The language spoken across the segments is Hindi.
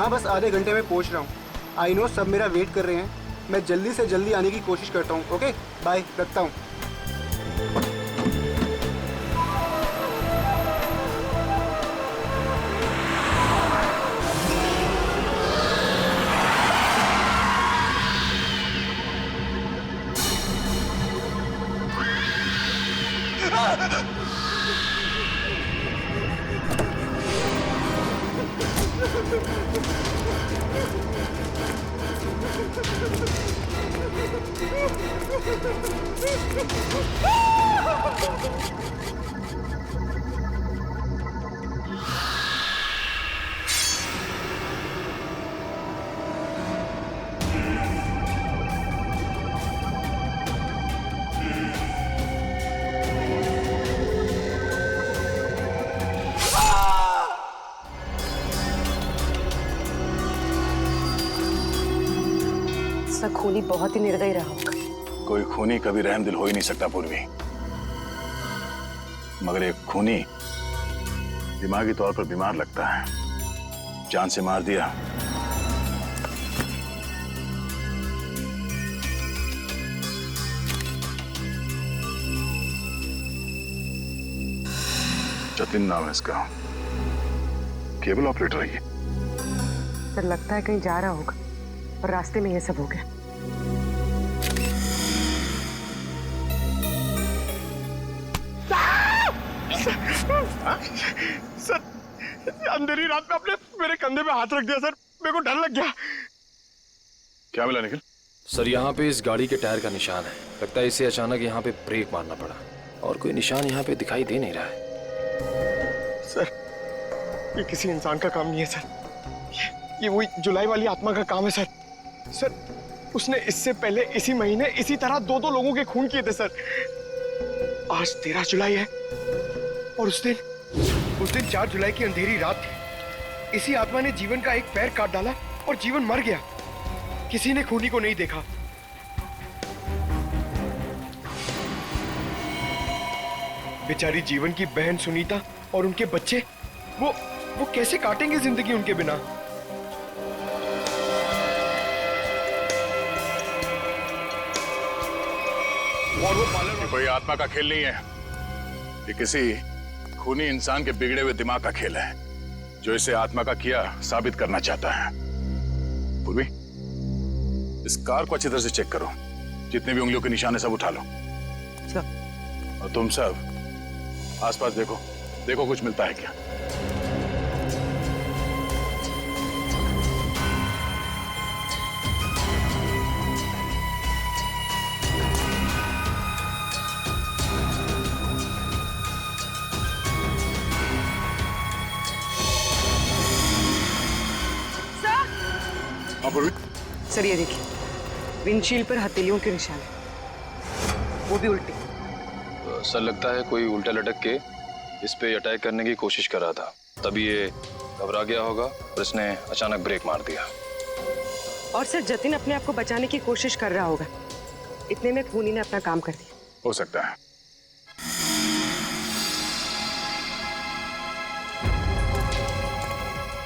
हाँ बस आधे घंटे में पहुंच रहा हूँ। आई नो सब मेरा वेट कर रहे हैं। मैं जल्दी से जल्दी आने की कोशिश करता हूँ। ओके बाय, रखता हूँ। खूनी बहुत ही निर्दयी रहा होगा। कोई खूनी कभी रहमदिल हो ही नहीं सकता पूर्वी, मगर एक खूनी दिमागी तौर पर बीमार लगता है। जान से मार दिया जतिन नाम है इसका, केबल ऑपरेटर है ये। सर लगता है कहीं जा रहा होगा और रास्ते में ये सब हो गया। सर अंधेरी रात में आपने मेरे कंधे पे हाथ रख दिया सर, मेरे को डर लग गया। क्या मिला निखिल? सर यहाँ पे इस गाड़ी के टायर का निशान है। लगता है इसे अचानक यहाँ पे ब्रेक मारना पड़ा और कोई निशान यहाँ पे दिखाई दे नहीं रहा है। सर ये किसी इंसान का काम नहीं है सर, ये वही जुलाई वाली आत्मा का काम है सर। सर उसने इससे पहले इसी महीने इसी तरह दो लोगों के खून किए थे सर। आज 13 जुलाई है और उस दिन 4 जुलाई की अंधेरी रात थी। इसी आत्मा ने जीवन का एक पैर काट डाला और जीवन मर गया। किसी ने खूनी को नहीं देखा। बेचारी जीवन की बहन सुनीता और उनके बच्चे वो कैसे काटेंगे जिंदगी उनके बिना। और वो पालन कोई आत्मा का खेल नहीं है, ये किसी खूनी इंसान के बिगड़े हुए दिमाग का खेल है जो इसे आत्मा का किया साबित करना चाहता है। पूर्वी इस कार को अच्छी तरह से चेक करो, जितने भी उंगलियों के निशान है सब उठा लो। और तुम सब आसपास देखो कुछ मिलता है क्या। सर ये देखिए, विंडशील्ड पर हथेलियों के निशान है, वो भी उल्टे। सर लगता है कोई उल्टा लटक के इस पे अटैक करने की कोशिश कर रहा था, तभी ये घबरा गया होगा और इसने अचानक ब्रेक मार दिया। और सर जतिन अपने आप को बचाने की कोशिश कर रहा होगा, इतने में खूनी ने अपना काम कर दिया। हो सकता है।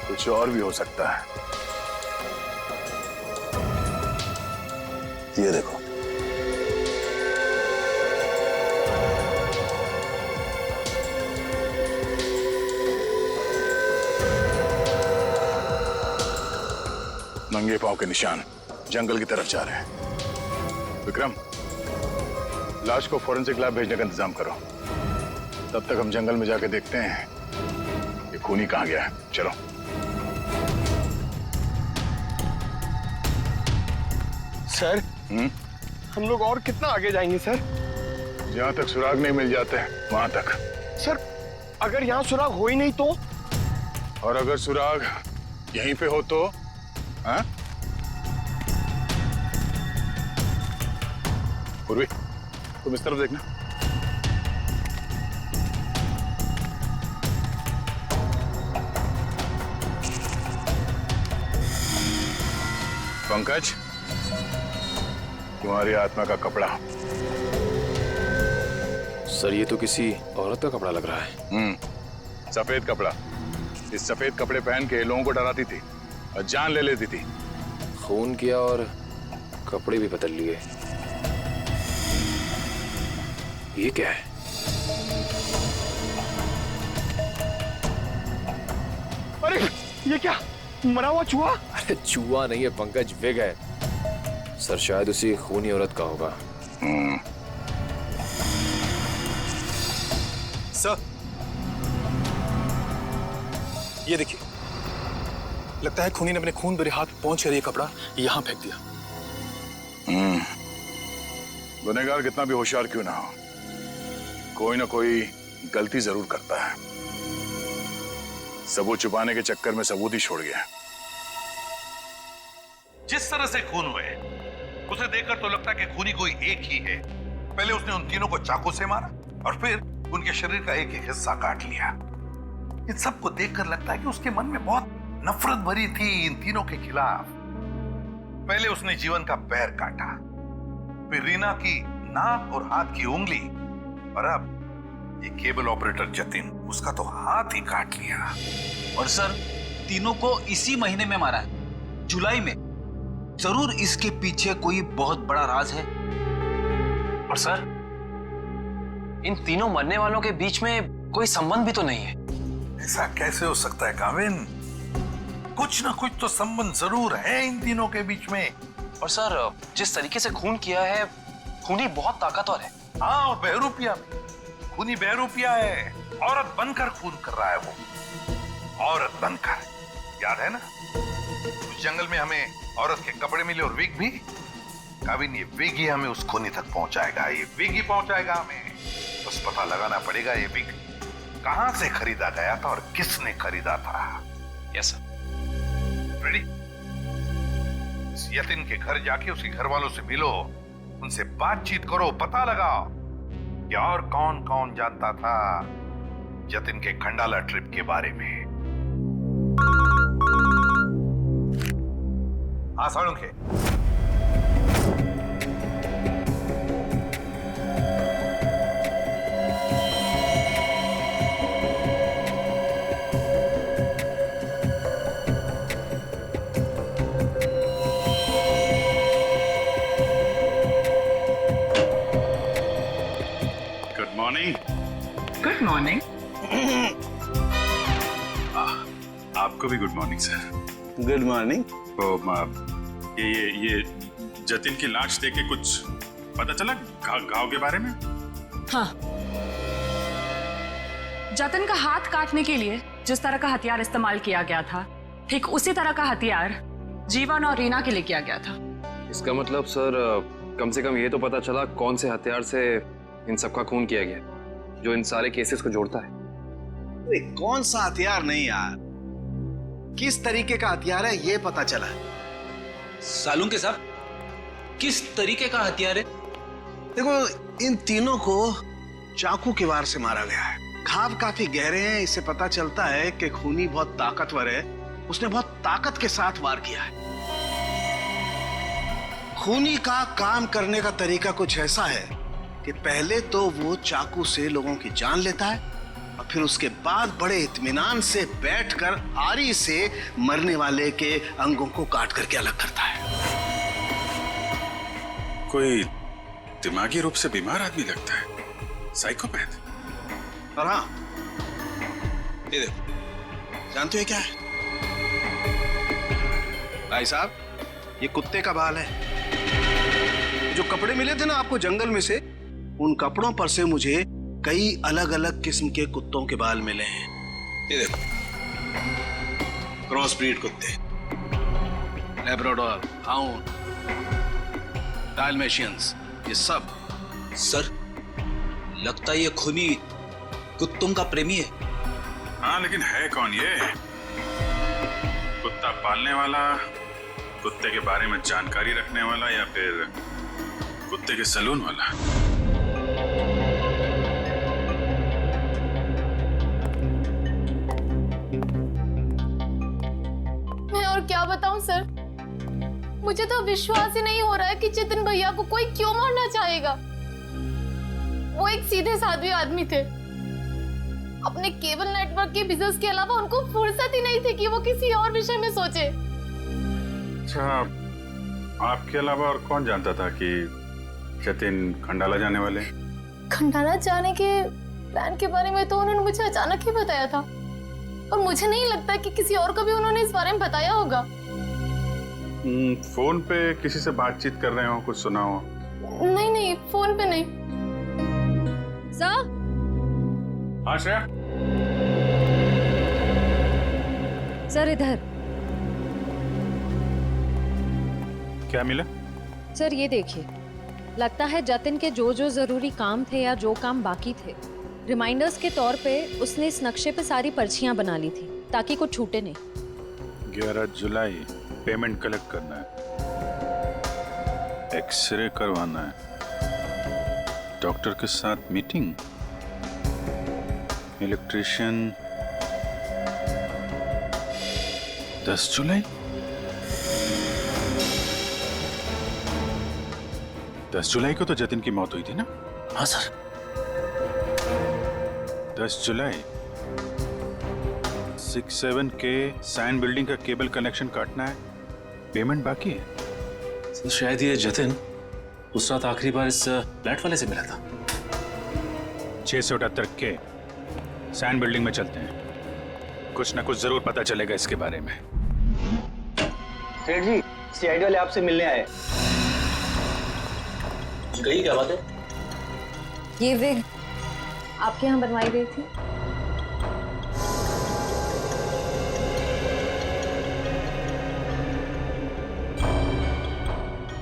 कुछ और भी हो सकता है। ये देखो, नंगे पांव के निशान जंगल की तरफ जा रहे हैं। विक्रम, लाश को फोरेंसिक लैब भेजने का इंतजाम करो। तब तक हम जंगल में जाके देखते हैं ये खूनी कहाँ गया है। चलो। सर हम लोग और कितना आगे जाएंगे सर? जहाँ तक सुराग नहीं मिल जाते वहां तक। सर अगर यहाँ सुराग हो ही नहीं तो? और अगर सुराग यहीं पे हो तो? हाँ? पूर्वी, तुम इस तरफ देखना। पंकज, तुम्हारी आत्मा का कपड़ा। सर ये तो किसी औरत का कपड़ा लग रहा है। सफेद कपड़ा। इस सफेद कपड़े पहन के लोगों को डराती थी। और जान ले लेती थी। खून किया और कपड़े भी बदल लिए। ये क्या है? अरे ये क्या, मरा हुआ चूहा? अरे चूहा नहीं है पंकज, विग है। सर शायद उसी खूनी औरत का होगा। सर, ये देखिए, लगता है खूनी ने अपने खून भरे हाथ पहुंच कर ये कपड़ा यहां फेंक दिया। गुनहगार कितना भी होशियार क्यों ना हो, कोई ना कोई गलती जरूर करता है। सबूत छुपाने के चक्कर में सबूत ही छोड़ गया। जिस तरह से खून हुए उसे देखकर तो लगता है कि खूनी कोई एक ही है। पहले उसने उन तीनों को चाकू से मारा और फिर उनके शरीर का एक एक हिस्सा काट लिया। इन सबको देखकर लगता है कि उसके मन में बहुत नफरत भरी थी इन तीनों के खिलाफ। पहले उसने जीवन का पैर काटा, फिर रीना की नाक और हाथ की उंगली, और अब ये केबल ऑपरेटर जतिन, उसका तो हाथ ही काट लिया। और सर, तीनों को इसी महीने में मारा है, जुलाई में। जरूर इसके पीछे कोई बहुत बड़ा राज है। और सर, इन तीनों मरने वालों के बीच में कोई संबंध भी तो नहीं है। ऐसा कैसे हो सकता है काविन? कुछ ना कुछ तो संबंध जरूर है इन तीनों के बीच में। और सर, जिस तरीके से खून किया है, खूनी बहुत ताकतवर है। हाँ, और बहरूपिया भी। खूनी बहरूपिया है, औरत बनकर खून कर रहा है वो, औरत बनकर। याद है ना, उस जंगल में हमें औरत के कपड़े मिले और विग भी। काविन, ये विग ही हमें उस खूनी तक पहुंचाएगा, ये विग ही पहुंचाएगा हमें। बस पता लगाना पड़ेगा ये विग कहां से खरीदा गया था और किसने खरीदा था। Yes sir. रेडी? इस यतिन के घर जाके उसके घर वालों से मिलो, उनसे बातचीत करो, पता लगाओ कि और कौन कौन जानता था जतिन के खंडाला ट्रिप के बारे में। हाँ Salunkhe, good morning. Good morning. आपको भी good morning sir. Good morning. तो ये जतिन की लाश देख के कुछ पता चला घाव के बारे में? हाँ, जतिन का हाथ काटने के लिए जिस तरह का हथियार इस्तेमाल किया गया था, ठीक उसी तरह का हथियार जीवन और रीना के लिए किया गया था। इसका मतलब सर, कम से कम ये तो पता चला कौन से हथियार से इन सबका खून किया गया, जो इन सारे केसेस को जोड़ता है। अरे कौन सा हथियार नहीं यार, किस तरीके का हथियार है ये पता चला। सालुंखे साहब, किस तरीके का हथियार है? देखो, इन तीनों को चाकू के वार से मारा गया है। घाव काफी गहरे हैं, इससे पता चलता है कि खूनी बहुत ताकतवर है, उसने बहुत ताकत के साथ वार किया है। खूनी का काम करने का तरीका कुछ ऐसा है कि पहले तो वो चाकू से लोगों की जान लेता है और फिर उसके बाद बड़े इत्मीनान से बैठकर आरी से मरने वाले के अंगों को काट करके अलग करता है। कोई दिमागी रूप से बीमार आदमी लगता है, साइकोपैथ। और हाँ, ये देखो, जानते हो क्या है? भाई साहब, ये कुत्ते का बाल है। जो कपड़े मिले थे ना आपको जंगल में से, उन कपड़ों पर से मुझे कई अलग अलग किस्म के कुत्तों के बाल मिले हैं। ये देखो, क्रॉस ब्रीड कुत्ते, लैब्राडोर, हाउंड, डाल्मेशियंस, ये सब। सर, लगता है ये खूनी कुत्तों का प्रेमी है। हाँ, लेकिन है कौन ये? कुत्ता पालने वाला, कुत्ते के बारे में जानकारी रखने वाला, या फिर कुत्ते के सलून वाला? मैं और क्या बताऊं सर, मुझे तो विश्वास ही नहीं हो रहा है कि जतिन भैया को कोई क्यों मारना चाहेगा। वो एक सीधे साधे आदमी थे। अपने केबल नेटवर्क के बिजनेस के अलावा उनको फुर्सत ही नहीं थी कि वो किसी और विषय में सोचे। अच्छा, आपके अलावा और कौन जानता था कि जतिन खंडाला जाने वाले? खंडाला जाने के प्लान के बारे में तो उन्होंने मुझे अचानक ही बताया था, और मुझे नहीं लगता कि किसी और को भी उन्होंने इस बारे में बताया होगा। फोन पे किसी से बातचीत कर रहे हो, कुछ सुना हो? नहीं नहीं, फोन पे नहीं। सर? हाँ श्रेया? सर इधर। क्या मिला? सर ये देखिए, लगता है जतिन के जो जो जरूरी काम थे या जो काम बाकी थे, रिमाइंडर्स के तौर पे उसने इस नक्शे पे सारी पर्चियां बना ली थी ताकि कुछ छूटे नहीं। 11 जुलाई पेमेंट कलेक्ट करना है, एक्सरे करवाना है, डॉक्टर के साथ मीटिंग, इलेक्ट्रिशियन 10 जुलाई। 10 जुलाई को तो जतिन की मौत हुई थी ना? हाँ सर। 10 जुलाई 67 के सैंड बिल्डिंग का केबल कनेक्शन काटना है, पेमेंट बाकी है। सर शायद ये जतिन उस रात आखिरी बार इस फ्लैट वाले से मिला था। 678 के सैंड बिल्डिंग में चलते हैं, कुछ ना कुछ जरूर पता चलेगा इसके बारे में। सेठ जी, सीआईडी वाले आपसे मिलने आए। कही क्या बात है? ये विग आपके यहाँ बनवाई गई थी?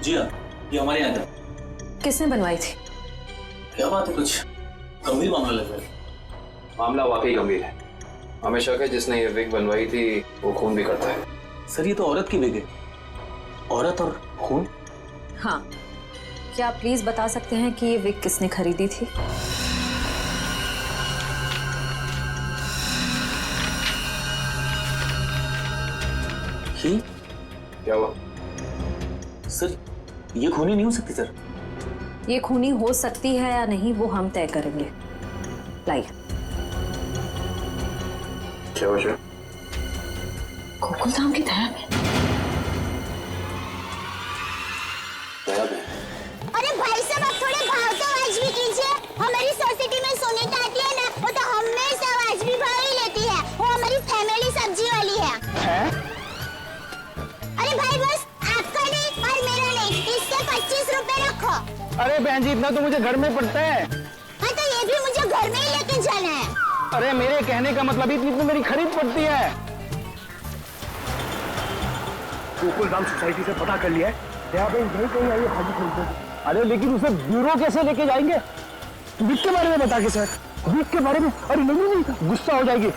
जी हाँ, ये हमारे यहाँ था। किसने बनवाई थी? क्या बात है, कुछ गंभीर मामला लग रहा है। मामला वाकई गंभीर है। हमें शक है जिसने ये विग बनवाई थी वो खून भी करता है। सर ये तो औरत की विग है। औरत और खून? हाँ, क्या आप प्लीज बता सकते हैं कि ये विग किसने खरीदी थी? ही? क्या हुआ? सर ये खूनी नहीं हो सकती सर। ये खूनी हो सकती है या नहीं वो हम तय करेंगे। लाइए। क्या वजह? गोकुल धाम की दया में। दया में? अरे भाई साहब, आप थोड़े भाव तो आज भी कीजिए। हमारी सोसाइटी में सुनीता आती है ना, वो तो हमेशा आज भी भाव ही लेती है। वो हमारी फैमिली सब्जी वाली है। अरे भाई बस आपका नहीं और मेरा नहीं, इससे 25 रुपए रखो। अरे बहन जी, इतना तो मुझे घर में पड़ता है। हाँ तो ये भी मुझे घर में ही लेके जाना है। अरे मेरे कहने का मतलब इतनी तो मेरी खरीद पड़ती है। गोकुल धाम सोसाइटी से पता कर लिया है, दया बहन यही कहीं आई है भाजी खरीदने। अरे लेकिन उसे ब्यूरो कैसे लेके जाएंगे? विक के बारे में बता के सर। विक के बारे में? अरे नहीं, गुस्सा हो जाएगी।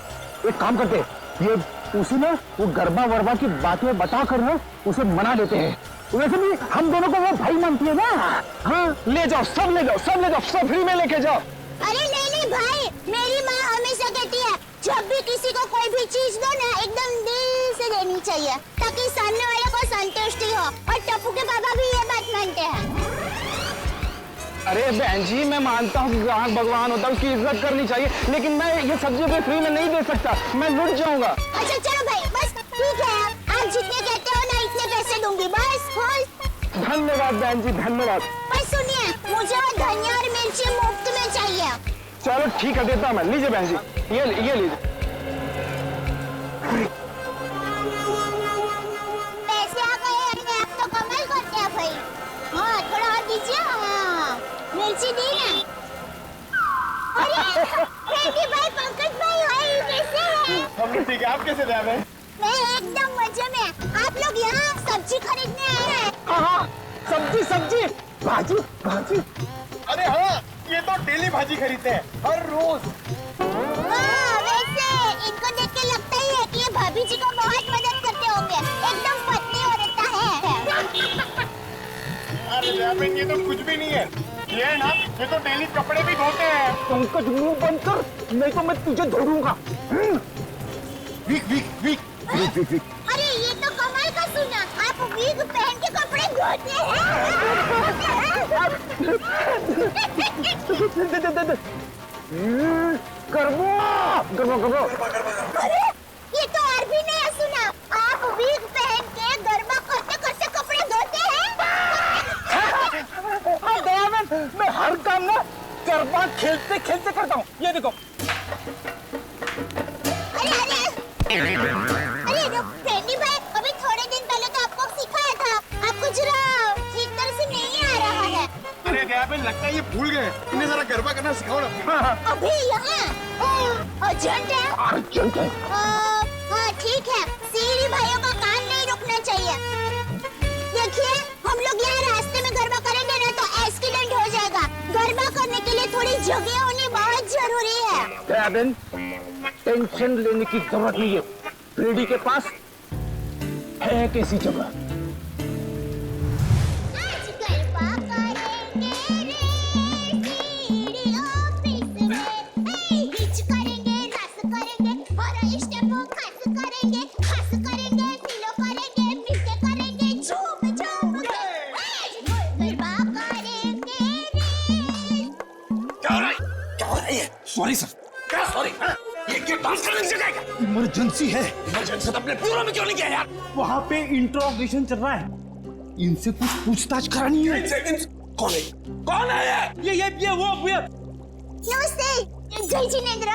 एक काम करते हैं, ये उसे ना वो गरबा वरबा की बातें बता कर ना उसे मना लेते हैं। वैसे भी हम दोनों को वो भाई मानती है ना। हाँ ले जाओ, सब ले जाओ, सब ले जाओ, सब फ्री में लेके जाओ। अरे नहीं भाई, मेरी माँ हमेशा कहती है जब भी किसी को कोई भी चीज दो ना एकदम दिल से देनी चाहिए ताकि सामने वाले को संतुष्टि हो। और टप्पू के पापा भी ये बात मानते हैं। अरे बहन जी, मैं मानता हूँ कि ग्राहक भगवान होता है, उसकी इज्जत करनी चाहिए, लेकिन मैं ये सब्जी कोई फ्री में नहीं दे सकता, मैं लुट जाऊंगा। अच्छा चलो भाई, बस ठीक है, आप जितने कहते हो ना इतने पैसे दूंगी बस। धन्यवाद बहन जी, धन्यवाद। बस सुनिए, मुझे वो धनिया और मिर्ची मुफ्त में चाहिए। चलो ठीक है, देता हूँ मैं। लीजिए बहन जी, ये लीजिए। पैसे आ गए, आप तो कमाल करते हैं भाई। हाँ थोड़ा और दीजिए। हाँ मिर्ची दी ना। अरे भाई, पंकज भाई कैसे हैं? हम ठीक है, आप कैसे रहे हैं? मैं एकदम मजे में। आप लोग यहाँ सब्जी खरीदने आए हैं? हाँ, सब्जी, भाजी। अरे हाँ, ये तो डेली भाजी खरीदते हैं, हर रोज। वैसे इनको देख के लगता ही है कि ये भाभी जी को बहुत मदद करते होंगे। एकदम पत्नी औरत है। अरे ये तो कुछ भी नहीं है। ये ना, ये तो डेली कपड़े भी धोते हैं। पंकज मुंह बंद कर, नहीं तो मैं तुझे धोऊंगा। वीक। अरे ये तो कमाल का सुना, आप वीग पहन के कपड़े धोते हैं। गरबा। अरे ये तो और भी नहीं सुना, आप वीग पहन के गरबा करते हर काम ना गरबा खेलते खेलते करता हूँ। ये देखो। अरे फ्रेंडी भाई, अभी थोड़े दिन पहले तो आपको सिखाया था, आपको जरा ठीक तरह से नहीं आ रहा है। अरे गया पे लगता है ये भूल गए। इन्हें जरा गरबा करना सिखाओ ना। अभी यहाँ अर्जेंट है। अर्जेंट है। हाँ ठीक है, सीढ़ी भाइयों का काम नहीं रुकना चाहिए। देखिए, हम लोग यहाँ रास्ते में गरबा करेंगे ना तो एक्सीडेंट हो जाएगा। गरबा करने के लिए थोड़ी जगह होनी बहुत जरूरी है। बहन, टेंशन लेने की जरूरत नहीं है। फ्रेडी के पास है कैसी जगह। आज गरबा करेंगे रे सीढ़ी ऑफिस में। हिच करेंगे, रस करेंगे और स्टेप खस करेंगे, सीलो करेंगे, मिलके करेंगे, झूम झूम के। गरबा करेंगे रे। क्या हो रहा है ये? Sorry sir. क्या सॉरी? ये डांस करने की जगह है? इमरजेंसी है। इमरजेंसी तो अपने ब्यूरो में क्यों नहीं किया यार? वहाँ पे इंट्रोगेशन चल रहा है। इनसे कुछ पूछताछ करानी है। कौन है? कौन है ये वो? नमस्ते, जय जिनेंद्र।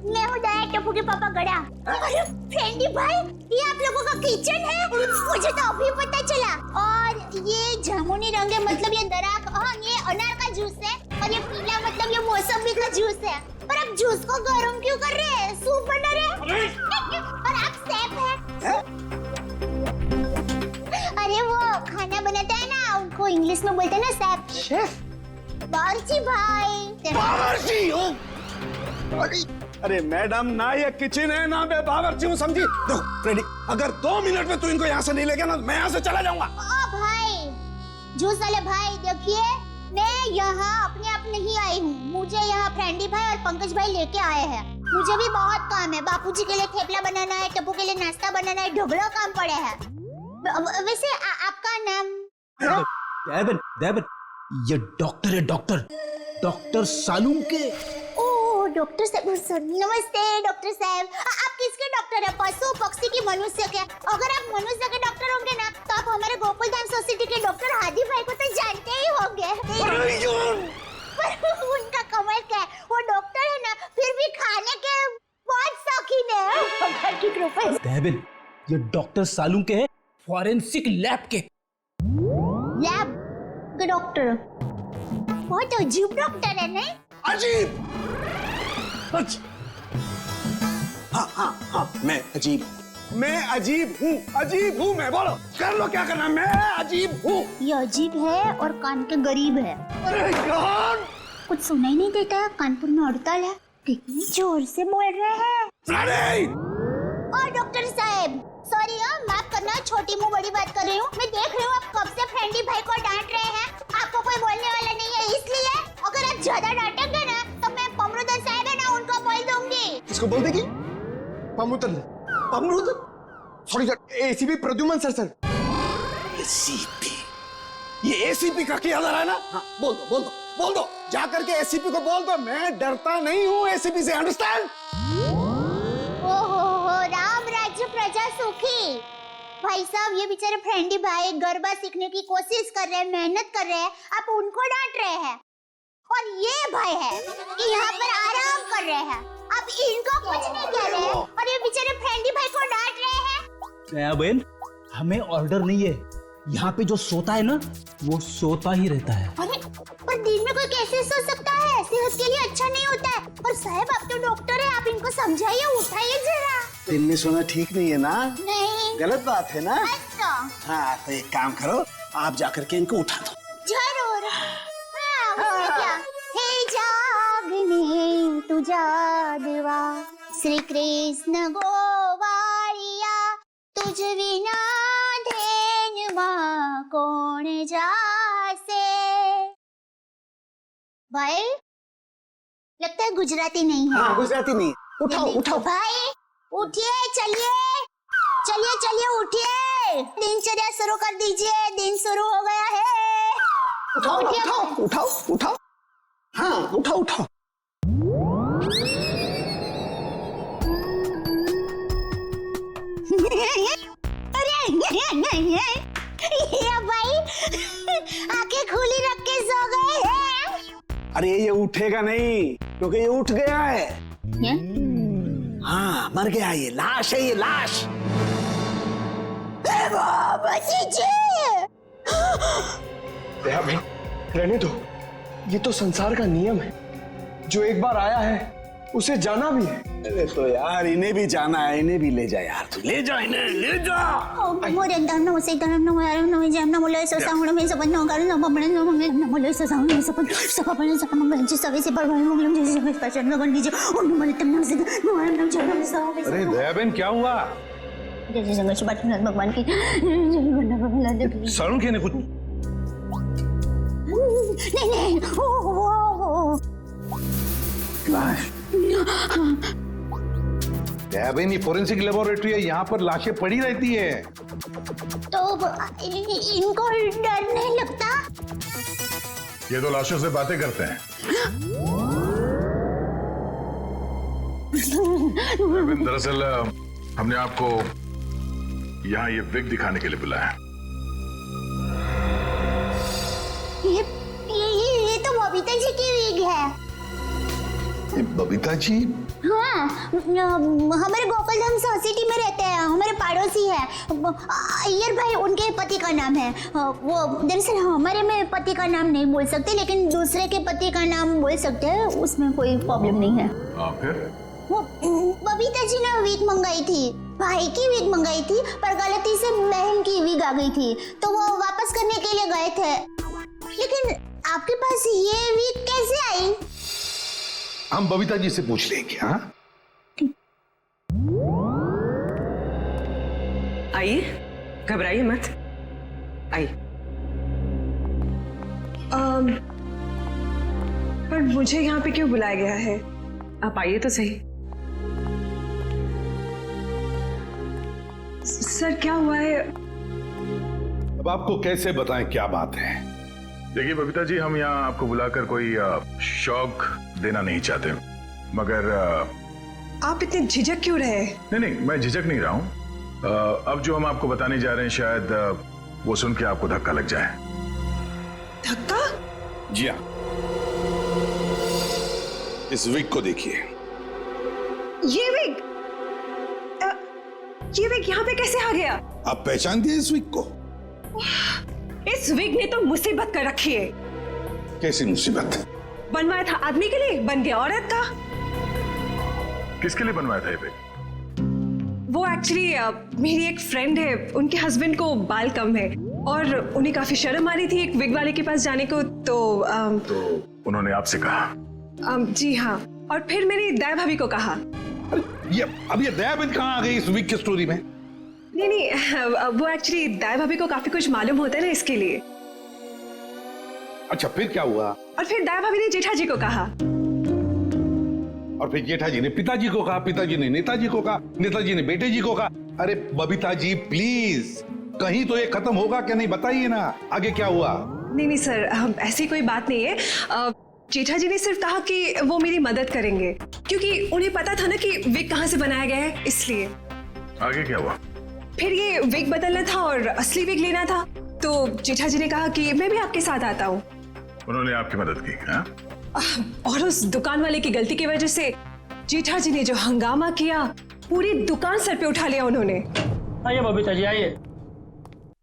मैं हूँ दया टप्पू के पापा गड़ा। अरे फ्रेंडी भाई, ये आप लोगों का किचन है? मुझे तो अभी पता चला। और ये जामुनी रंग है, मतलब ये दराक। हाँ, ये अनार का जूस है। और ये पीला मतलब ये मौसमी का जूस है। पर आप जूस को गर्म क्यों कर रहे हैं? सूप बना रहे हैं? और आप शेफ हैं? अरे वो खाना बनाता है ना, उनको इंग्लिश में बोलते हैं ना शेफ। शेफ? बावर्ची भाई। बावर्ची हो? अरे मैडम, ना ये किचन है ना मैं बावर्ची हूँ, समझी? देखो फ्रेडी, अगर 2 मिनट में तू इनको यहाँ से नहीं ले गया ना, मैं यहाँ से चला जाऊंगा। ओ भाई, जूस वाले भाई, देखिए मैं यहाँ अपने आप नहीं आई हूँ। मुझे यहाँ फ्रेंडी भाई और पंकज भाई लेके आए हैं। मुझे भी बहुत काम है। बापूजी के लिए थेपला बनाना है, टप्पू के लिए नाश्ता बनाना है, ढोकला काम पड़े हैं। वैसे आपका नाम? देवन, ये डॉक्टर है, डॉक्टर सालूम के। ओह डॉक्टर साहब, नमस्ते डॉक्टर साहब। आप किसके डॉक्टर है? पशु, पक्षी की, मनुष्य के? अगर आप मनुष्य के डॉक्टर होंगे ना तो आप हमारे गोकुल धाम सोसाइटी के डॉक्टर हादी भाई को तो जानते ही होंगे। उनका कमाल क्या है, वो डॉक्टर है ना, फिर भी खाने के बहुत शौकीन है। भगवान की कृपा से। देवन, ये डॉक्टर सालूम के है, फॉरेंसिक लैब के। लैब के डॉक्टर? बहुत अजीब डॉक्टर है नहीं? अजीब? हाँ, मैं अजीब हूँ। मैं बोलो, कर लो क्या करना, मैं अजीब हूँ। ये अजीब है और कान के गरीब है। अरे यार, कुछ सुनाई नहीं देता है, कानपुर में हड़ताल है। कितनी जोर से बोल रहे हैं। और डॉक्टर साहब, सॉरी माफ करना, छोटी मुंह बड़ी बात कर रही हूँ। मैं देख रही हूँ आप कब से फ्रेंडी भाई को डांट रहे हैं। आपको कोई बोलने वाला नहीं है, इसलिए अगर आप ज्यादा डांटेंगे ना तो मैं पमरुदन साहब है ना, उनको बोल दूंगी। किसको बोल देगी? पमरुदन? Sorry sir, ACP Pradyuman sir. ACP? ये एसीपी का क्या रहा है ना? हाँ, बोल दो। जा करके एसीपी को बोल दो, मैं डरता नहीं हूँ एसीपी से, अंडरस्टैंड? ओहो, राम राज्य प्रजा सुखी। भाई साहब, ये बेचारे फ्रेंडी भाई गरबा सीखने की कोशिश कर रहे हैं, मेहनत कर रहे हैं, आप उनको डांट रहे हैं। और ये भाई है कि यहाँ पर आराम कर रहे हैं, आप इनको कुछ नहीं कह रहे हैं और ये बेचारे फ्रेंडी भाई को डांट रहे हैं। बहन, हमें ऑर्डर नहीं है। यहाँ पे जो सोता है ना, वो सोता ही रहता है। अरे पर दिन में कोई कैसे सो सकता है? सेहत के लिए अच्छा नहीं होता है। और साहब, आप तो डॉक्टर है, आप इनको समझाइए, उठाइए जरा। दिन में सोना ठीक नहीं है ना? नहीं, गलत बात है ना? अच्छा। हाँ, तो एक काम करो, आप जाकर के इनको उठा दो। जरूर। हाँ, उसमें क्या? हे जागने तू जागवा, श्री कृष्ण गोवारिया, तुझ बिना धेनुमा कौन जासे। भाई, लगता है गुजराती नहीं है। हाँ, गुजराती नहीं। उठाओ भाई, उठिए, चलिए उठिए, दिनचर्या शुरू कर दीजिए, दिन शुरू हो गया है। उठाओ। हाँ, उठाओ। अरे ये भाई आंखें खुली रख के सो गए हैं। अरे ये उठेगा नहीं, क्योंकि ये उठ गया है। हाँ, मर गया, ये लाश है, ये लाश। रहने दो, ये तो संसार का नियम है। जो एक बार आया है उसे जाना भी है। अरे तो यार इन्हें भी जाना है, इन्हें भी ले जा यार, तू ले जा इन्हें, ले जा। अरे दयाबेन क्या हुआ? भगवान की सरुण ने कुछ नहीं लाश। दयाबेन, ये फोरेंसिक लेबोरेटरी है, यहाँ पर लाशें पड़ी रहती है। तो इनको डर नहीं लगता? ये तो लाशों से बातें करते हैं। दरअसल हमने आपको यहाँ ये विग दिखाने के लिए बुलाया। ये तो बबीता जी की विग है। बबीता जी? हाँ, हमारे गोकुलधाम सोसाइटी में रहते हैं, हमारे पड़ोसी है। अय्यर भाई उनके पति का नाम है। वो दरअसल हमारे में पति का नाम नहीं बोल सकते, लेकिन दूसरे के पति का नाम बोल सकते हैं, उसमें कोई प्रॉब्लम नहीं है। फिर वो बबीता जी ने विग मंगाई थी, भाई की विग मंगाई थी, पर गलती से बहन की विग आ गई थी, तो वो वापस करने के लिए गए थे। लेकिन आपके पास ये विग कैसे आई? हम बबीता जी से पूछ लेंगे। हाँ, आइए, घबराइए मत, आइए। पर मुझे यहाँ पे क्यों बुलाया गया है? आप आइए तो सही। सर क्या हुआ है? अब आपको कैसे बताएं क्या बात है? देखिए बबीता जी, हम यहाँ आपको बुलाकर कोई शौक देना नहीं चाहते, मगर आप इतने झिझक क्यों रहे? नहीं, मैं झिझक नहीं रहा हूँ। अब जो हम आपको बताने जा रहे हैं, शायद वो सुन के आपको धक्का लग जाए। धक्का? जी हाँ, इस विग को देखिए। ये विग यहाँ पे कैसे आ गया? आप पहचान दिए इस विग को? इस विग ने तो मुसीबत कर रखी है। कैसी मुसीबत? बनवाया था आदमी के लिए, बन गया औरत का। किसके लिए बनवाया था ये विग? वो एक्चुअली मेरी एक फ्रेंड है, उनके हस्बैंड को बाल कम है और उन्हें काफी शर्म आ रही थी एक विग वाले के पास जाने को, तो उन्होंने आपसे कहा? जी हाँ, और फिर मेरी दया भाभी को कहा। अब ये दयाबेन कहाँ आ गई इस विग की स्टोरी में? नहीं, वो एक्चुअली दया भाभी को काफी कुछ मालूम होता है ना, इसके लिए। अच्छा, फिर क्या हुआ? और फिर दया भाभी ने जेठा जी को कहा, और फिर जेठा जी ने पिताजी को कहा, पिताजी ने नेताजी को कहा, नेताजी ने बेटे जी को कहा। अरे बबीता जी प्लीज, कहीं तो ये खत्म होगा क्या? नहीं बताइए ना, आगे क्या हुआ? नहीं सर, ऐसी कोई बात नहीं है। जेठा जी ने सिर्फ कहा कि वो मेरी मदद करेंगे, क्योंकि उन्हें पता था ना कि विग कहाँ से बनाया गया है, इसलिए। आगे क्या हुआ? फिर ये विग बदलना था और असली विग लेना था, तो जेठा जी ने कहा कि मैं भी आपके साथ आता हूँ। उन्होंने आपकी मदद की? हाँ? और उस दुकान वाले की गलती की वजह से जेठा जी ने जो हंगामा किया, पूरी दुकान सर पे उठा लिया उन्होंने। आइए बबीता जी, आइए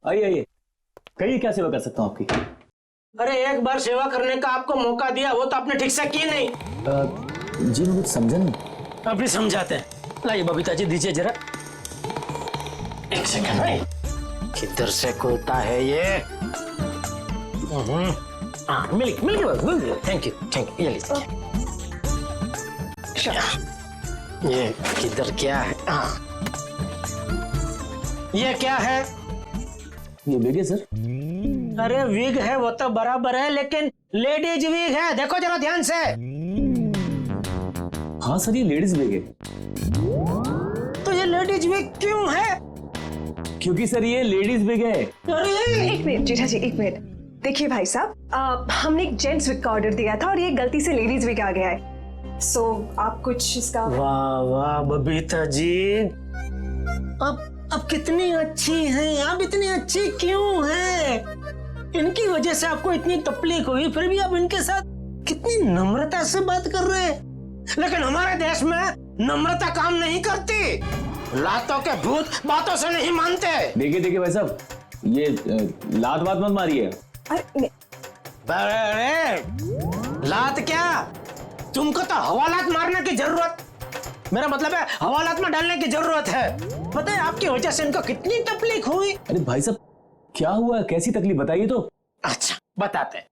आइए, कहिए क्या सेवा कर सकता हूँ आपकी? अरे एक बार सेवा करने का आपको मौका दिया, वो तो आपने ठीक से की नहीं। जी मैं कुछ समझा नहीं। अभी समझाते हैं। लाइए बबीता जी, दीजिए जरा। एक सेकंड भाई, किधर से खुलता है ये? मिल गया। Thank you. ये लीजिए। ये किधर क्या है? ये क्या है? ये विग है सर। अरे विग है वो तो बराबर है, लेकिन लेडीज विग है, देखो जरा ध्यान से। हाँ सर, ये लेडीज विग है। तो ये लेडीज विग क्यों है? क्योंकि सर ये लेडीज विग है। एक मिनट जेठा जी, एक मिनट। देखिए भाई साहब, हमने एक जेंट्स विग का ऑर्डर दिया था और ये गलती से लेडीज विग आ गया है, सो आप कुछ इसका। वाह बबीता जी, अब कितनी अच्छी हैं आप, इतनी अच्छी क्यों हैं? इनकी वजह से आपको इतनी तकलीफ हुई, फिर भी आप इनके साथ कितनी नम्रता से बात कर रहे हैं, लेकिन हमारे देश में नम्रता काम नहीं करती। लातों के भूत बातों से नहीं मानते। देखिए भाई साहब, ये लात बात मत मारिए। अरे लात क्या, तुमको तो हवालात मारने की जरूरत, मेरा मतलब है हवालात में डालने की जरूरत है। पता है आपकी वजह से इनको कितनी तकलीफ हुई। अरे भाई साहब क्या हुआ, कैसी तकलीफ बताइए तो। अच्छा बताते हैं।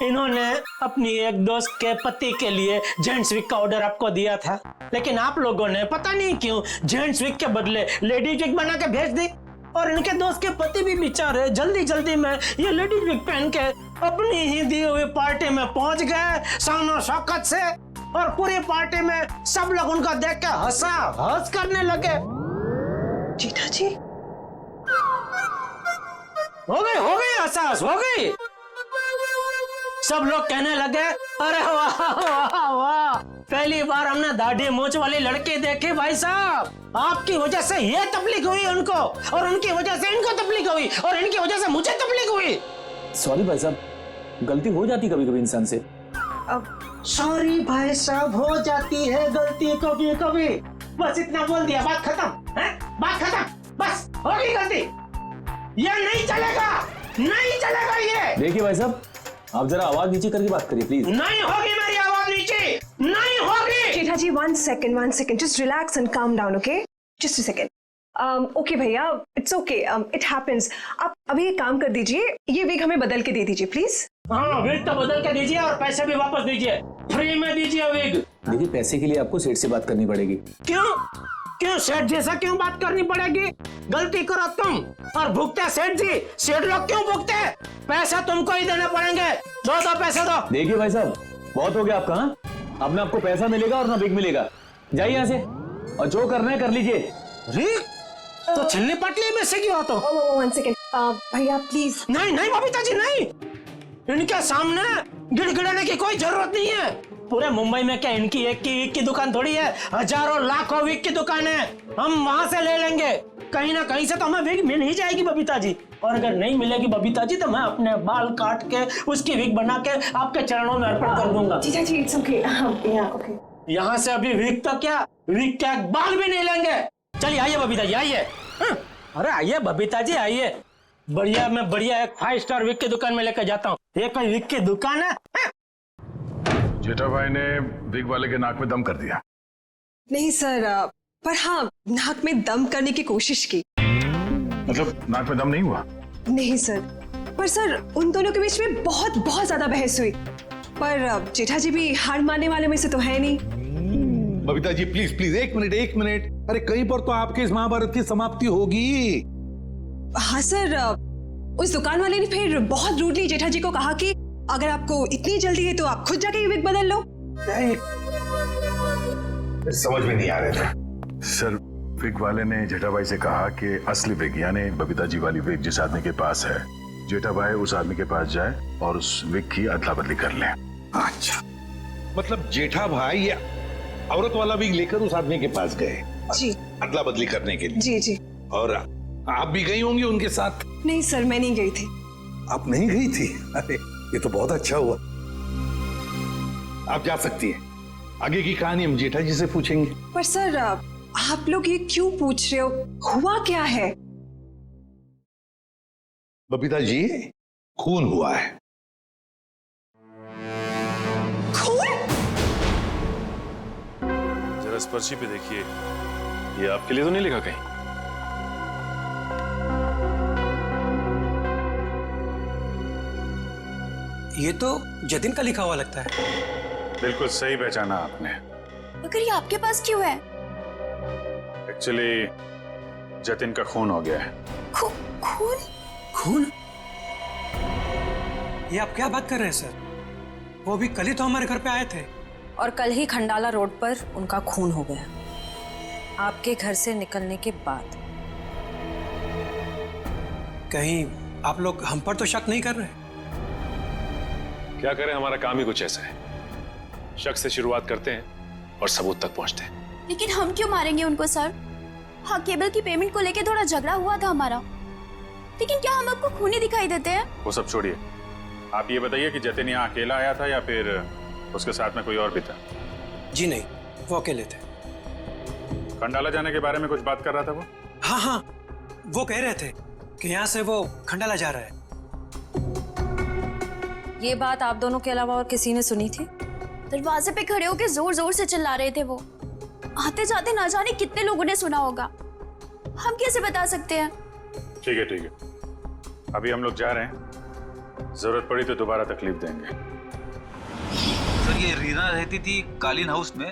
इन्होंने अपनी एक दोस्त के पति के लिए जेंट्स वीक का ऑर्डर आपको दिया था, लेकिन आप लोगों ने पता नहीं क्यों जेंट्स वीक के बदले लेडीज वीक बना के भेज दी, और इनके दोस्त के पति भी बेचारे जल्दी जल्दी में ये लेडीज वीक पहन के अपनी ही दी हुई पार्टी में पहुंच गए शान शौकत से, और पूरी पार्टी में सब लोग उनको देख के हंस करने लगे। जेठा जी हो गई एहसास हो गई। सब लोग कहने लगे अरे वाह वाह वाह, पहली बार हमने दाढ़ी मूंछ वाली लड़की देखी भाई साहब। आपकी वजह से ये तकलीफ हुई उनको, और उनकी वजह से इनको तकलीफ हुई, और इनकी वजह से मुझे तकलीफ हुई। सॉरी भाई साहब, गलती हो जाती कभी कभी इंसान से। सॉरी भाई साहब, हो जाती है गलती कभी कभी, बस इतना बोल दिया, बात खत्म है, बात खत्म, बस हो गई गलती। ये नहीं चलेगा, नहीं चलेगा ये। देखिए भाई साहब, आप जरा आवाज नीचे करके बात करिए प्लीज। नहीं होगी मेरी आवाज नीचे, नहीं होगी। जेठा जी one second, just relax and calm down, okay? Just a second. Okay भैया, it's okay, it happens. आप अभी एक काम कर दीजिए, ये विग हमें बदल के दे दीजिए प्लीज। हाँ विग तो बदल के दीजिए, और पैसे भी वापस दीजिए, फ्री में दीजिए विग। देखिए पैसे के लिए आपको सेठ से बात करनी पड़ेगी। क्यों सेठ जैसा क्यों बात करनी पड़ेगी? गलती करो तुम और भुगते सेठ जी, सेठ लोग क्यों भुगते? पैसा तुमको ही देने पड़ेंगे, दो पैसे दो। देखिए भाई साहब, बहुत हो गया आपका। हाँ, अब ना आपको पैसा मिलेगा और ना बिग मिलेगा, जाइए यहाँ से, और जो करना है कर लीजिए। तो छिलने पटली में से क्यों आता? One second, भैया प्लीज। नहीं बबीता जी नहीं, इनके सामने गिड़गिड़ाने की कोई जरूरत नहीं है। पूरे मुंबई में क्या इनकी एक की वीक की दुकान थोड़ी है, हजारों लाखों वीक की दुकान है, हम वहां से ले लेंगे। कहीं ना कहीं से तो हमें विग मिल ही जाएगी बबीता जी, और अगर नहीं मिलेगी बबीता जी तो मैं अपने बाल काट के उसकी विग बना के आपके चरणों में अर्पण कर दूंगा। जीजा जी इट्स ओके, ओके। यहाँ से अभी विग तो क्या, विग क्या बाल भी नहीं लेंगे। चलिए आइए बबीता जी आइए। अरे आइए बबीता जी आइए, बढ़िया मैं बढ़िया एक 5 स्टार विग की दुकान में लेकर जाता हूँ। ये कोई विग की दुकान है? जेठा भाई ने विग वाले के नाक में दम कर दिया। नहीं सर, पर हाँ नाक में दम करने की कोशिश की। मतलब नाक में दम नहीं हुआ? नहीं सर, पर सर उन दोनों के बीच में बहुत ज्यादा बहस हुई, पर जेठा जी भी हार मानने वाले में से तो है नहीं। बबीता जी प्लीज एक मिनट, अरे कहीं पर तो आपके इस महाभारत की समाप्ति होगी। हाँ सर, उस दुकान वाले ने फिर बहुत रूडली जेठा जी को कहा कि अगर आपको इतनी जल्दी है तो आप खुद जाके विग बदल लो। समझ में नहीं आ रहा था सर। विग वाले ने जेठा भाई से कहा कि असली विग यानी बबीता जी वाली विग जिस आदमी के पास है, जेठा भाई उस आदमी के पास जाए और उस विग की अदला बदली कर ले। अच्छा, मतलब जेठा भाई ये औरत वाला विग लेकर उस आदमी के पास गए जी, अदला बदली करने के लिए। जी। और आप भी गई होंगी उनके साथ? नहीं सर, मैं नहीं गई थी। आप नहीं गई थी? अरे ये तो बहुत अच्छा हुआ। आप जा सकती हैं, आगे की कहानी हम जेठा जी से पूछेंगे। पर सर आप लोग ये क्यों पूछ रहे हो, हुआ क्या है? बबीता जी खून हुआ है। खून? जरा इस पर्ची पे देखिए, ये आपके लिए तो नहीं लिखा कहीं? ये तो जतिन का लिखा हुआ लगता है। बिल्कुल सही पहचाना आपने। मगर ये आपके पास क्यों है? एक्चुअली जतिन का खून हो गया है। खून? खून? ये आप क्या बात कर रहे हैं सर? वो भी कल ही तो हमारे घर पे आए थे। और कल ही खंडाला रोड पर उनका खून हो गया, आपके घर से निकलने के बाद। कहीं आप लोग हम पर तो शक नहीं कर रहे? क्या करें, हमारा काम ही कुछ ऐसा है, शक से शुरुआत करते हैं और सबूत तक पहुंचते हैं। लेकिन हम क्यों मारेंगे उनको सर? हाँ, केबल की पेमेंट को लेके थोड़ा झगड़ा हुआ था हमारा, लेकिन क्या हम आपको खूनी दिखाई देते हैं? वो सब छोड़िए, आप ये बताइए कि जतिन यहाँ अकेला आया था या फिर उसके साथ में कोई और भी था? जी नहीं, वो अकेले थे। खंडाला जाने के बारे में कुछ बात कर रहा था वो? हाँ हाँ, वो कह रहे थे कि यहाँ से वो खंडाला जा रहा है। ये बात आप दोनों के अलावा और किसी ने सुनी थी? दरवाजे पे खड़े होकर जोर जोर से चिल्ला रहे थे वो। आते जाते ना जाने कितने लोगों ने सुना होगा, हम कैसे बता सकते हैं? ठीक है ठीक है, अभी हम लोग जा रहे हैं, जरूरत पड़ी तो दोबारा तकलीफ देंगे। सर ये रीना रहती थी कालीन हाउस में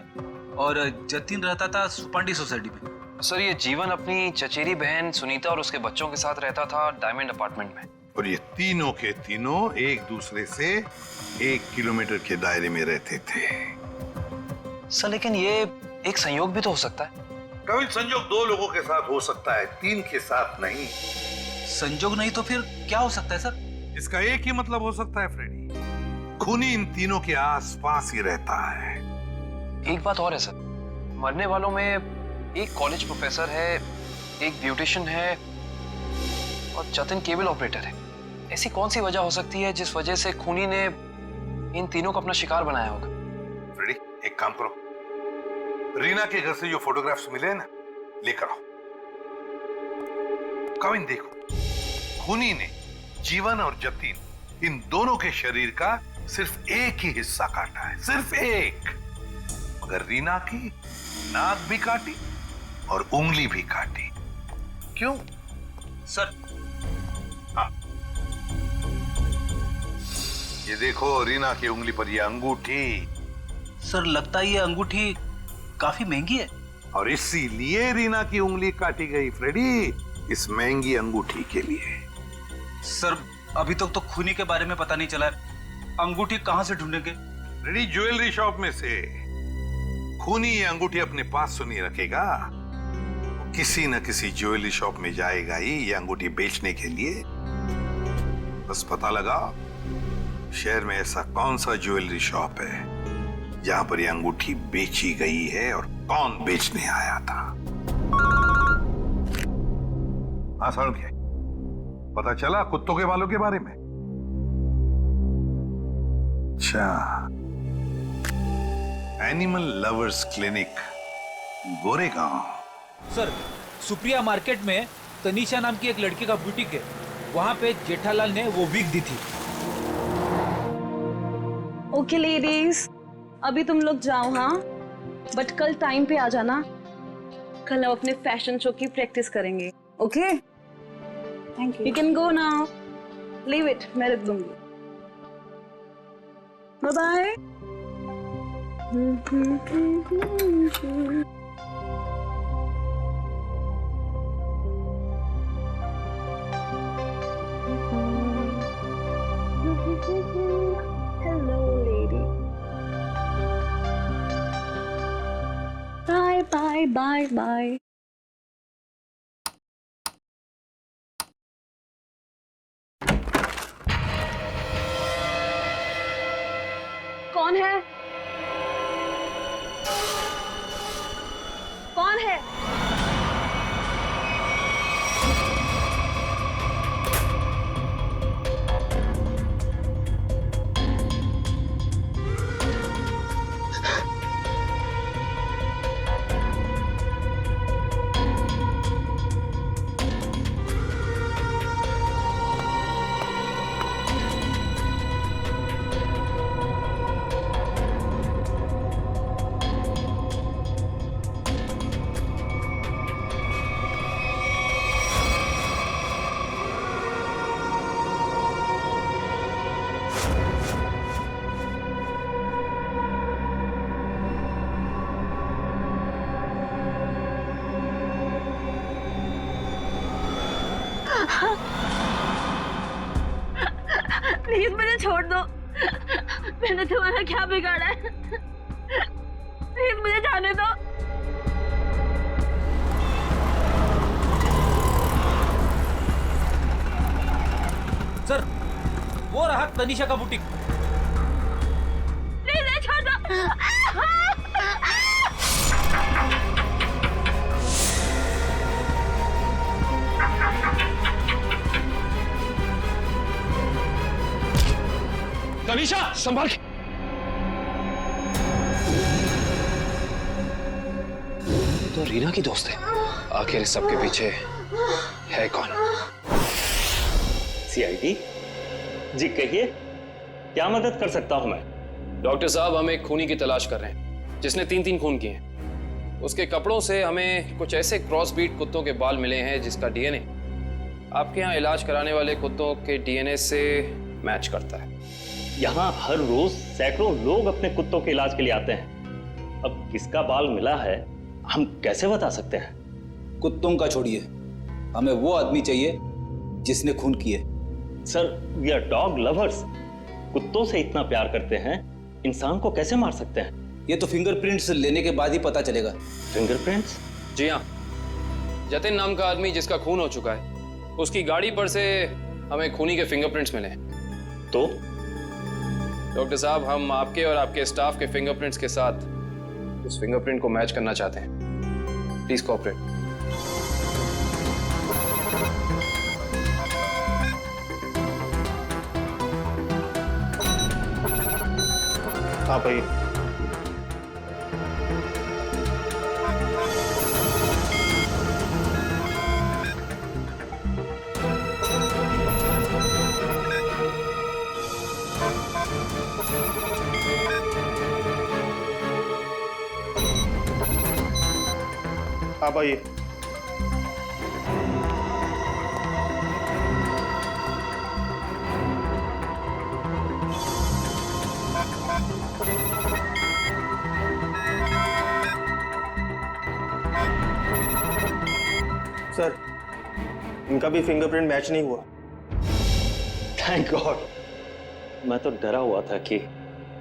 और जतिन रहता था सुपांडी सोसाइटी में। सर ये जीवन अपनी चचेरी बहन सुनीता और उसके बच्चों के साथ रहता था डायमंड अपार्टमेंट में। और ये तीनों के तीनों एक दूसरे से 1 किलोमीटर के दायरे में रहते थे। सर लेकिन ये एक संयोग भी तो हो सकता है। कभी संयोग 2 लोगों के साथ हो सकता है, 3 के साथ नहीं। संयोग नहीं तो फिर क्या हो सकता है सर? इसका एक ही मतलब हो सकता है फ्रेडी, खूनी इन तीनों के आसपास ही रहता है। एक बात और है सर, मरने वालों में एक कॉलेज प्रोफेसर है, एक ब्यूटिशियन है और जतिन केबल ऑपरेटर है। ऐसी कौन सी वजह हो सकती है जिस वजह से खूनी ने इन तीनों को अपना शिकार बनाया होगा? फ्रेडी एक काम करो, रीना के घर से जो फोटोग्राफ्स मिले हैं ना, लेकर आओ। कविन देखो, खूनी ने जीवन और जतिन इन दोनों के शरीर का सिर्फ एक ही हिस्सा काटा है, सिर्फ एक। मगर रीना की नाक भी काटी और उंगली भी काटी। क्यों सर? हाँ, ये देखो रीना की उंगली पर ये अंगूठी। सर लगता है ये अंगूठी काफी महंगी है। और इसीलिए रीना की उंगली काटी गई फ्रेडी, इस महंगी अंगूठी के लिए। सर अभी तक तो खूनी के बारे में पता नहीं चला है, अंगूठी कहां से ढूंढेंगे? फ्रेडी ज्वेलरी शॉप में से। खूनी ये अंगूठी अपने पास तो नहीं रखेगा, किसी न किसी ज्वेलरी शॉप में जाएगा ही ये अंगूठी बेचने के लिए। बस पता लगा शहर में ऐसा कौन सा ज्वेलरी शॉप है जहां पर ये अंगूठी बेची गई है और कौन बेचने आया था। हाँ सर, क्या पता चला कुत्तों के बालों के बारे में? अच्छा, animal lovers clinic, Goregaon. Sir Supriya market में तनीषा नाम की एक लड़की का बुटीक है, वहां पे जेठालाल ने वो विग दी थी। ओके लेडीज, अभी तुम लोग जाओ, हाँ, बट कल टाइम पे आ जाना। कल हम अपने फैशन शो की प्रैक्टिस करेंगे। Okay, thank you. You can go now, leave it, मैं रख दूंगी। Bye bye. Hello lady, bye bye bye bye. कौन है? कौन है? प्लीज मुझे छोड़ दो, मैंने तुम्हारा क्या बिगाड़ा है? प्लीज मुझे जाने दो। सर वो रहा तनीषा का बुटीक। प्लीज छोड़ दो। तनीषा संभाल के। तो रीना की दोस्त है। आखिर इस सबके पीछे है कौन? सीआईडी जी, कहिए क्या मदद कर सकता हूं मैं? डॉक्टर साहब, हम एक खूनी की तलाश कर रहे हैं जिसने 3 खून किए हैं। उसके कपड़ों से हमें कुछ ऐसे क्रॉस ब्रीड कुत्तों के बाल मिले हैं जिसका डीएनए आपके यहाँ इलाज कराने वाले कुत्तों के डीएनए से मैच करता है। यहाँ हर रोज सैकड़ों लोग अपने कुत्तों के इलाज के लिए आते हैं। अब किसका बाल मिला है हम कैसे बता सकते हैं? कुत्तों का छोड़िए, हमें वो आदमी चाहिए जिसने खून किए। Sir, we are dog lovers. कुत्तों से इतना प्यार करते हैं, इंसान को कैसे मार सकते हैं? ये तो फिंगरप्रिंट्स लेने के बाद ही पता चलेगा। फिंगरप्रिंट्स? जी हाँ, जतिन नाम का आदमी जिसका खून हो चुका है, उसकी गाड़ी पर से हमें खूनी के फिंगरप्रिंट्स मिले। तो डॉक्टर साहब, हम आपके और आपके स्टाफ के फिंगरप्रिंट्स के साथ उस फिंगरप्रिंट को मैच करना चाहते हैं। Please cooperate. हाँ भाई। आप आइए। सर, इनका भी फिंगरप्रिंट मैच नहीं हुआ। Thank God. मैं तो डरा हुआ था कि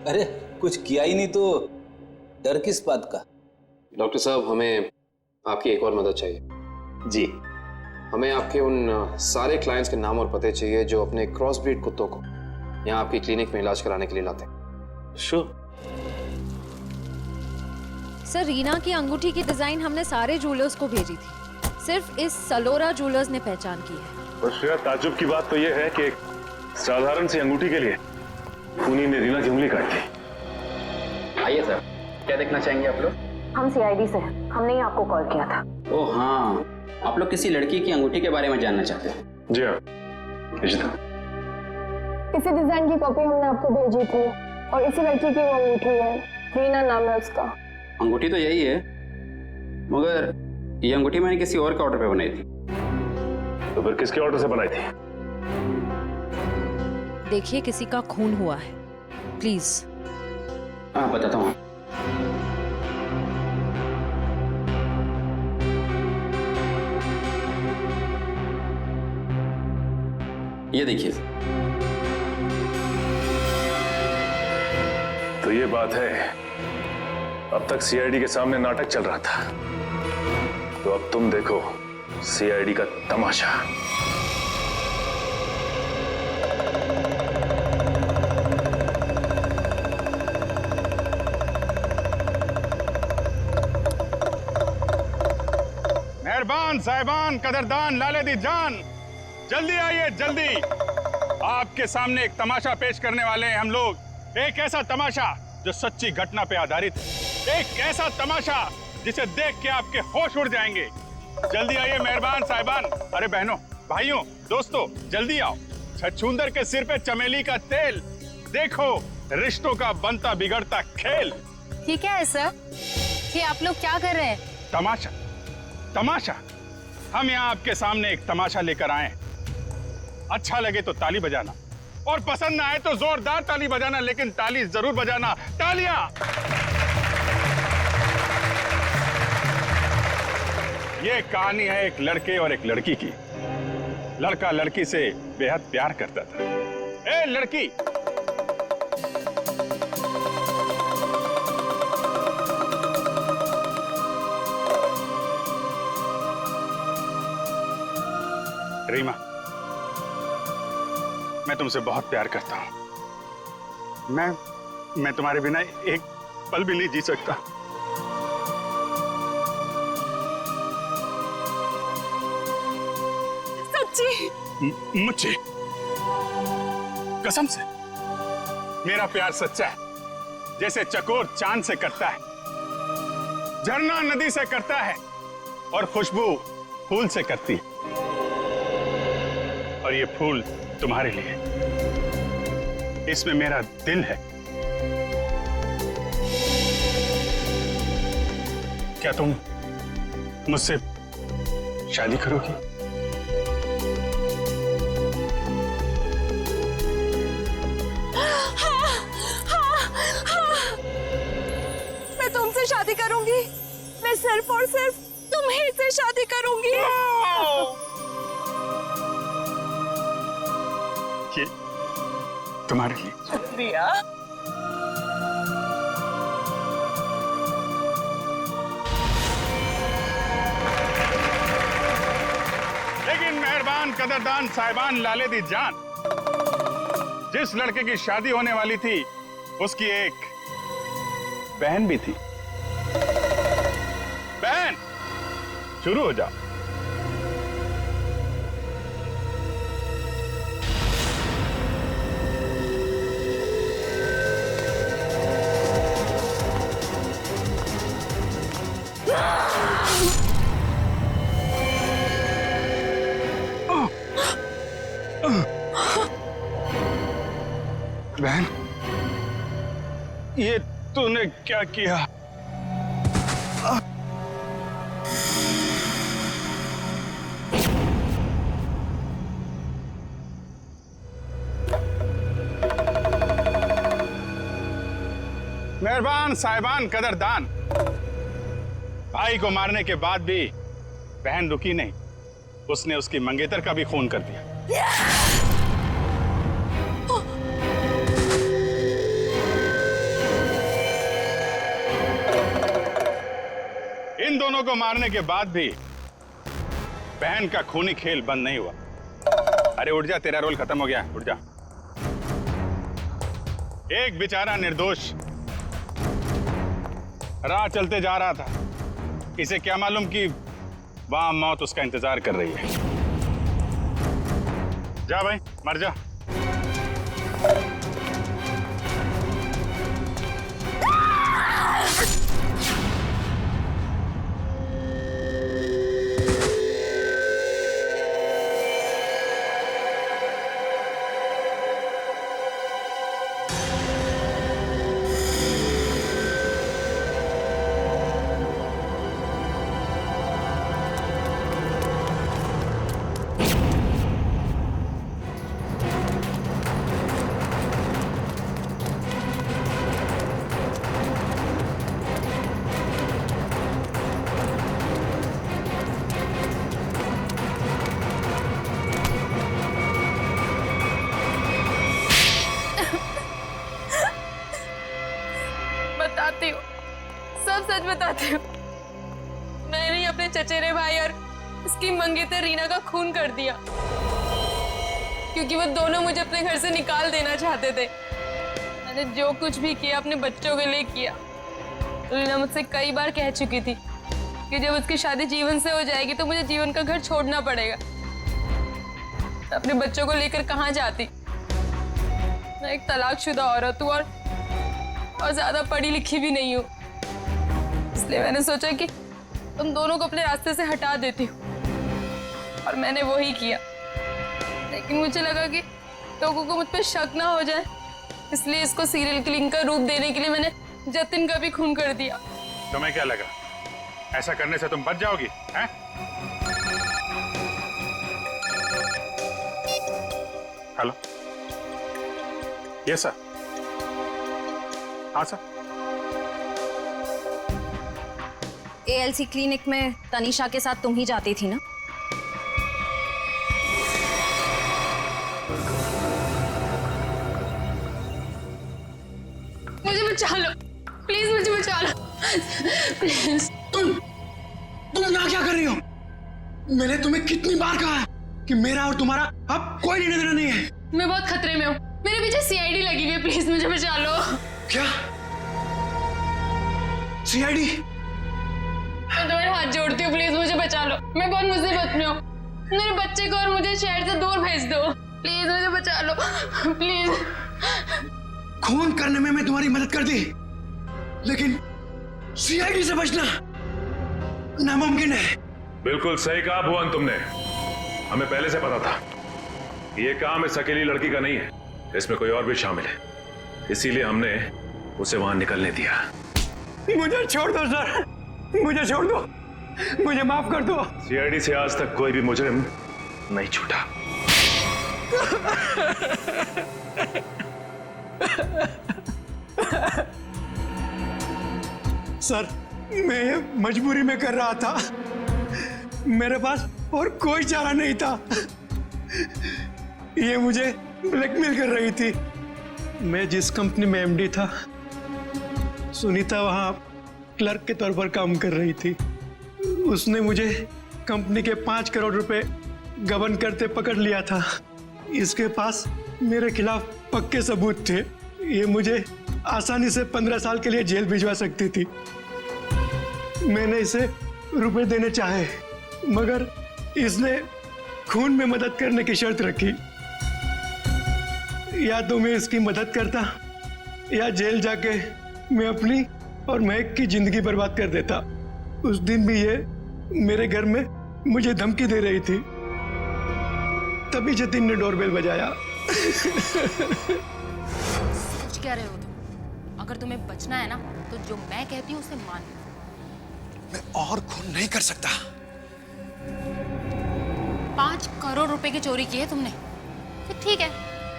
अरे कुछ किया ही नहीं तो डर किस बात का? डॉक्टर साहब, हमें आपकी एक और मदद चाहिए। जी। हमें आपके उन सारे क्लाइंट्स के नाम और पते चाहिए जो अपने क्रॉस ब्रीड कुत्तों को यहाँ आपकी क्लिनिक में इलाज कराने के लिए लाते हैं। श्योर। सर, रीना की अंगूठी की डिजाइन हमने सारे जूलर्स को भेजी थी, सिर्फ इस सलोरा जूलर्स ने पहचान की है। और श्रेया, ताज्जुब की बात तो यह है कि एक साधारण सी अंगूठी के लिए खूनी ने रीना की उंगली काट दी। आइए सर, क्या देखना चाहेंगे आप लोग? हम सीआईडी से हैं, हमने ही आपको कॉल किया था। ओह हाँ, आप लोग किसी लड़की की अंगूठी के बारे में जानना चाहते हैं? जी हाँ, इसी डिजाइन की कॉपी हमने आपको भेजी थी और इसी लड़की की वो अंगूठी है, रीना नाम है उसका। अंगूठी तो यही है, मगर ये अंगूठी मैंने किसी और के ऑर्डर पे बनाई थी। तो फिर किसके ऑर्डर से बनाई थी? देखिए, किसी का खून हुआ है, प्लीज। हाँ, बताता हूँ। ये देखिए। तो ये बात है, अब तक सीआईडी के सामने नाटक चल रहा था, तो अब तुम देखो सीआईडी का तमाशा। मेहरबान साहिबान, कदरदान, लाले दी जान, जल्दी आइए जल्दी। आपके सामने एक तमाशा पेश करने वाले हैं हम लोग। एक ऐसा तमाशा जो सच्ची घटना पे आधारित है, एक ऐसा तमाशा जिसे देख के आपके होश उड़ जाएंगे। जल्दी आइए मेहरबान साहिबान। अरे बहनों, भाइयों, दोस्तों, जल्दी आओ। छछूंदर के सिर पे चमेली का तेल, देखो रिश्तों का बनता बिगड़ता खेल। ये क्या है सर? ये आप लोग क्या कर रहे हैं? तमाशा, तमाशा। हम यहाँ आपके सामने एक तमाशा लेकर आए हैं। अच्छा लगे तो ताली बजाना, और पसंद ना आए तो जोरदार ताली बजाना, लेकिन ताली जरूर बजाना। तालियां। ये कहानी है एक लड़के और एक लड़की की। लड़का लड़की से बेहद प्यार करता था। ए लड़की, रीमा, मैं तुमसे बहुत प्यार करता हूं। मैं तुम्हारे बिना एक पल भी नहीं जी सकता। सच्ची? मुझे कसम से मेरा प्यार सच्चा है, जैसे चकोर चांद से करता है। झरना नदी से करता है और खुशबू फूल से करती है। और ये फूल तुम्हारे लिए, इसमें मेरा दिल है। क्या तुम मुझसे शादी करोगी? मैं तुमसे शादी करूंगी। मैं सिर्फ और सिर्फ तुम्हीं से शादी करूंगी। ये तुम्हारे लिए। शुक्रिया। लेकिन मेहरबान कदरदान साहिबान लाले दी जान, जिस लड़के की शादी होने वाली थी उसकी एक बहन भी थी। बहन, शुरू हो जाओ। बहन, ये तूने क्या किया? मेहरबान साहिबान कदरदान, भाई को मारने के बाद भी बहन रुकी नहीं। उसने उसकी मंगेतर का भी खून कर दिया। इन दोनों को मारने के बाद भी बहन का खूनी खेल बंद नहीं हुआ। अरे उठ जा, तेरा रोल खत्म हो गया, उठ जा। एक बेचारा निर्दोष राह चलते जा रहा था। इसे क्या मालूम कि वहां मौत उसका इंतजार कर रही है। जा भाई, मर जा। सब सच बताती हूँ। मैंने ही अपने चचेरे भाई और उसकी मंगेतर रीना का खून कर दिया, क्योंकि वो दोनों मुझे अपने घर से निकाल देना चाहते थे। मैंने जो कुछ भी किया अपने बच्चों के लिए किया। रीना मुझसे कई बार कह चुकी थी कि जब उसकी शादी जीवन से हो जाएगी तो मुझे जीवन का घर छोड़ना पड़ेगा। अपने बच्चों को लेकर कहाँ जाती? मैं एक तलाकशुदा औरत हूँ और ज्यादा पढ़ी लिखी भी नहीं हूँ। इसलिए मैंने सोचा कि तुम दोनों को अपने रास्ते से हटा देती हूँ, और मैंने वही किया। लेकिन मुझे लगा कि लोगों को मुझ पर शक ना हो जाए, इसलिए इसको सीरियल किलिंग का रूप देने के लिए मैंने जतिन का भी खून कर दिया। तुम्हें क्या लगा ऐसा करने से तुम बच जाओगी? हैं? Hello, yes sir. हाँ सर। ALC क्लिनिक में तनीषा के साथ तुम ही जाती थी ना? मुझे बचा लो प्लीज, मुझे बचा लो प्लीज। तुम यहाँ क्या कर रही हो? मैंने तुम्हें कितनी बार कहा है कि मेरा और तुम्हारा अब कोई लेना देना नहीं है। मैं बहुत खतरे में हूँ, मेरे पीछे CID लगी हुई है, प्लीज मुझे बचा लो। क्या CID? मैं तुम्हारे हाथ जोड़ती हूँ, प्लीज मुझे बचा लो। मैं बहुत मुसीबत में हूँ, मेरे बच्चे को और मुझे शहर से दूर भेज दो, प्लीज मुझे बचा लो प्लीज। खून करने में मैं तुम्हारी मदद कर दी, लेकिन CID से बचना नामुमकिन है। बिल्कुल सही कहा भुवन तुमने। हमें पहले से पता था कि ये काम इस अकेली लड़की का नहीं है, इसमें कोई और भी शामिल है, इसीलिए हमने उसे वहां निकलने दिया। मुझे छोड़ दो सर, मुझे छोड़ दो, मुझे माफ कर दो। सीआईडी से आज तक कोई भी मुजरिम नहीं छूटा। सर, मैं ये मजबूरी में कर रहा था, मेरे पास और कोई चारा नहीं था। ये मुझे ब्लैकमेल कर रही थी। मैं जिस कंपनी में एमडी था, सुनीता वहां क्लर्क के तौर पर काम कर रही थी। उसने मुझे कंपनी के 5 करोड़ रुपए गबन करते पकड़ लिया था। इसके पास मेरे खिलाफ पक्के सबूत थे। ये मुझे आसानी से 15 साल के लिए जेल भिजवा सकती थी। मैंने इसे रुपए देने चाहे, मगर इसने खून में मदद करने की शर्त रखी। या तो मैं इसकी मदद करता या जेल जाके मैं अपनी और महक की जिंदगी बर्बाद कर देता। उस दिन भी ये मेरे घर में मुझे धमकी दे रही थी। तभी जतिन ने डोरबेल बजाया। सोच क्या रहे हो तुम? अगर तुम्हें बचना है ना, तो जो मैं कहती हूँ उसे मान। मैं और खून नहीं कर सकता। 5 करोड़ रुपए की चोरी की है तुमने, तो ठीक है,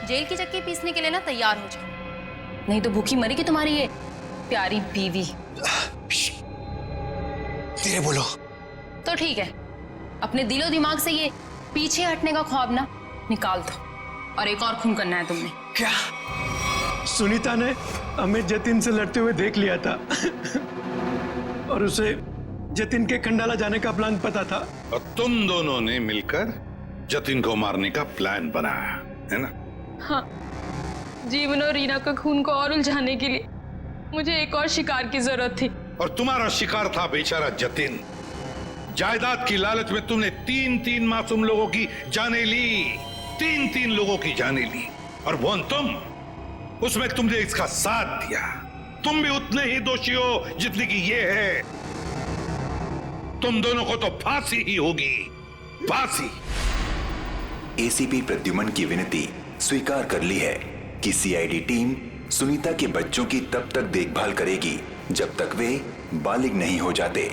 जेल की चक्की पीसने के लिए ना तैयार हो जाओ, नहीं तो भूखी मरेगी तुम्हारी ये प्यारी बीवी। धीरे बोलो। तो ठीक है, अपने दिलो दिमाग से ये पीछे हटने का ख्वाब ना निकाल दो, और एक और खून करना है तुमने। क्या? सुनीता ने हमें जतिन से लड़ते हुए देख लिया था और उसे जतिन के खंडाला जाने का प्लान पता था। और तुम दोनों ने मिलकर जतिन को मारने का प्लान बनाया है ना? हाँ, जीवन और रीना का खून को और उलझाने के लिए मुझे एक और शिकार की जरूरत थी। और तुम्हारा शिकार था बेचारा जतिन। जायदाद की लालच में तुमने 3-3 मासूम लोगों की जानें ली, 3-3 लोगों की जानें ली। और वो तुम, उसमें तुमने इसका साथ दिया। तुम भी उतने ही दोषी हो जितने की ये है। तुम दोनों को तो फांसी ही होगी, फांसी। एसीपी प्रद्युमन की विनती स्वीकार कर ली है कि सीआईडी टीम सुनीता के बच्चों की तब तक देखभाल करेगी जब तक वे बालिग नहीं हो जाते।